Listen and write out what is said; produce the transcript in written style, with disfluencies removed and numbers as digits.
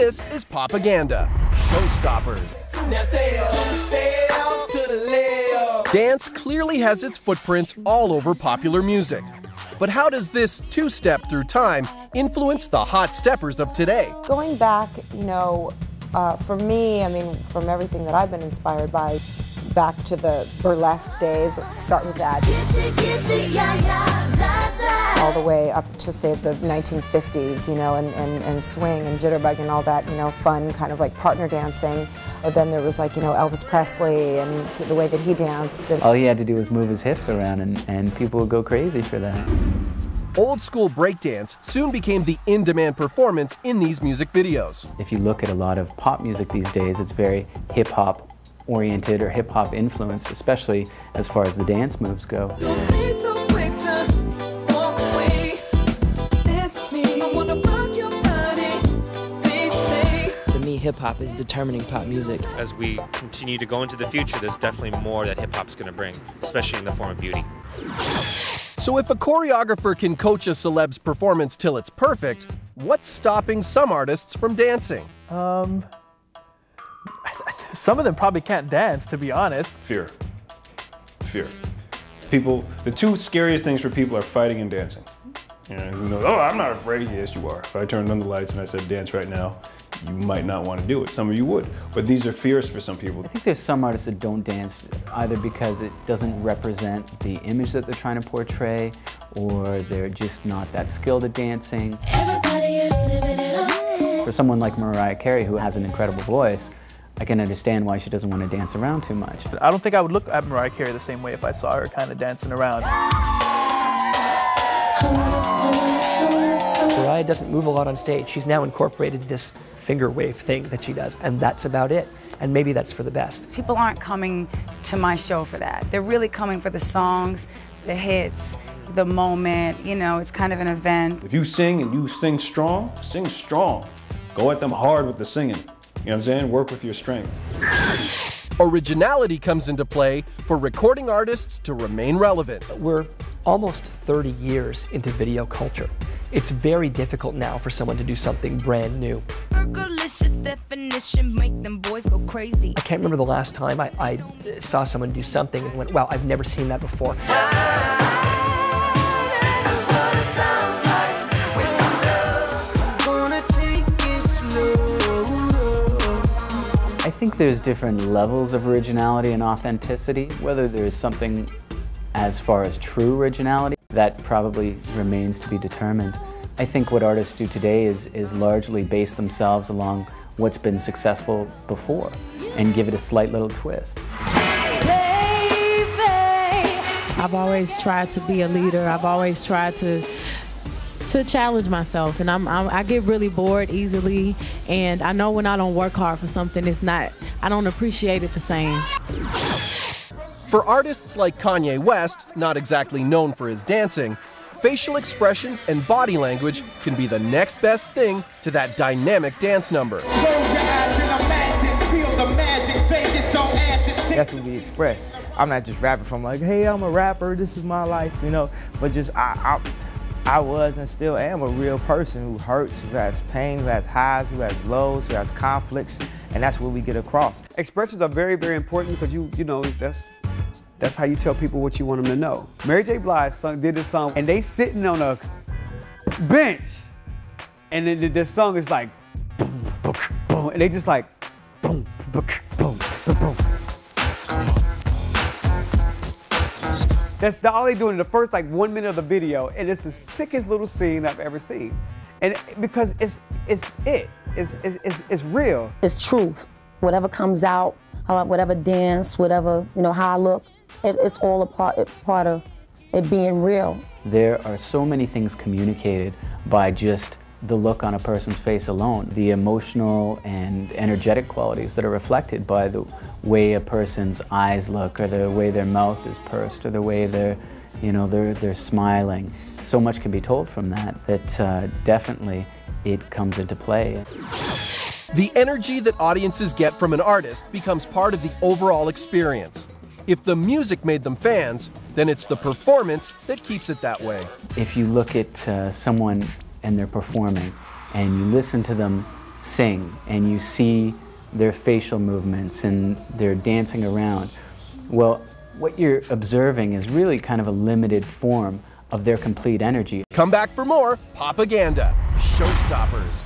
This is Popaganda, Showstoppers. Dance clearly has its footprints all over popular music. But how does this two-step through time influence the hot steppers of today? Going back, for me, from everything that I've been inspired by, back to the burlesque days, let's start with that. All the way up to, say, the 1950s, and swing and jitterbug and all that, fun kind of like partner dancing. But then there was Elvis Presley and the way that he danced. And all he had to do was move his hips around and people would go crazy for that. Old school breakdance soon became the in-demand performance in these music videos. If you look at a lot of pop music these days, it's very hip-hop oriented or hip-hop influenced, especially as far as the dance moves go. To me, hip-hop is determining pop music. As we continue to go into the future, there's definitely more that hip-hop's going to bring, especially in the form of beauty. So if a choreographer can coach a celeb's performance till it's perfect, what's stopping some artists from dancing? Some of them probably can't dance, to be honest. Fear. Fear. People, the two scariest things for people are fighting and dancing. Oh, I'm not afraid. Yes, you are. If I turned on the lights and I said dance right now, you might not want to do it. Some of you would. But these are fears for some people. I think there's some artists that don't dance either because it doesn't represent the image that they're trying to portray, or they're just not that skilled at dancing. For someone like Mariah Carey, who has an incredible voice, I can understand why she doesn't want to dance around too much. I don't think I would look at Mariah Carey the same way if I saw her kind of dancing around. Mariah doesn't move a lot on stage. She's now incorporated this finger wave thing that she does, and that's about it. And maybe that's for the best. People aren't coming to my show for that. They're really coming for the songs, the hits, the moment. It's kind of an event. If you sing and you sing strong, sing strong. Go at them hard with the singing. You know what I'm saying? Work with your strength. Originality comes into play for recording artists to remain relevant. We're almost 30 years into video culture. It's very difficult now for someone to do something brand new. Definition make them boys go crazy. I can't remember the last time I saw someone do something and went, wow, I've never seen that before. I think there's different levels of originality and authenticity. Whether there's something as far as true originality, that probably remains to be determined. I think what artists do today is largely base themselves along what's been successful before and give it a slight little twist. I've always tried to be a leader. I've always tried to challenge myself, and I get really bored easily, and I know when I don't work hard for something, I don't appreciate it the same. For artists like Kanye West, not exactly known for his dancing, facial expressions and body language can be the next best thing to that dynamic dance number. That's what we express. I'm not just rapping from like, hey, I'm a rapper, this is my life, but just I was and still am a real person who hurts, who has pain, who has highs, who has lows, who has conflicts, and that's what we get across. Expressions are very, very important because that's how you tell people what you want them to know. Mary J. Blige did this song, and they sitting on a bench, and then this song is like, boom, boom, boom, and they just like, boom, boom, boom, boom. That's all they do in the first 1 minute of the video, and it's the sickest little scene I've ever seen. And because it's real. it's truth. Whatever comes out, whatever dance, whatever, how I look, it's all a part of it being real. There are so many things communicated by just the look on a person's face alone, the emotional and energetic qualities that are reflected by the way a person's eyes look, or the way their mouth is pursed, or the way they're smiling. So much can be told from that definitely it comes into play. The energy that audiences get from an artist becomes part of the overall experience. If the music made them fans, then it's the performance that keeps it that way. If you look at someone and they're performing, and you listen to them sing and you see their facial movements and they're dancing around, well, what you're observing is really kind of a limited form of their complete energy. Come back for more Popaganda, Showstoppers.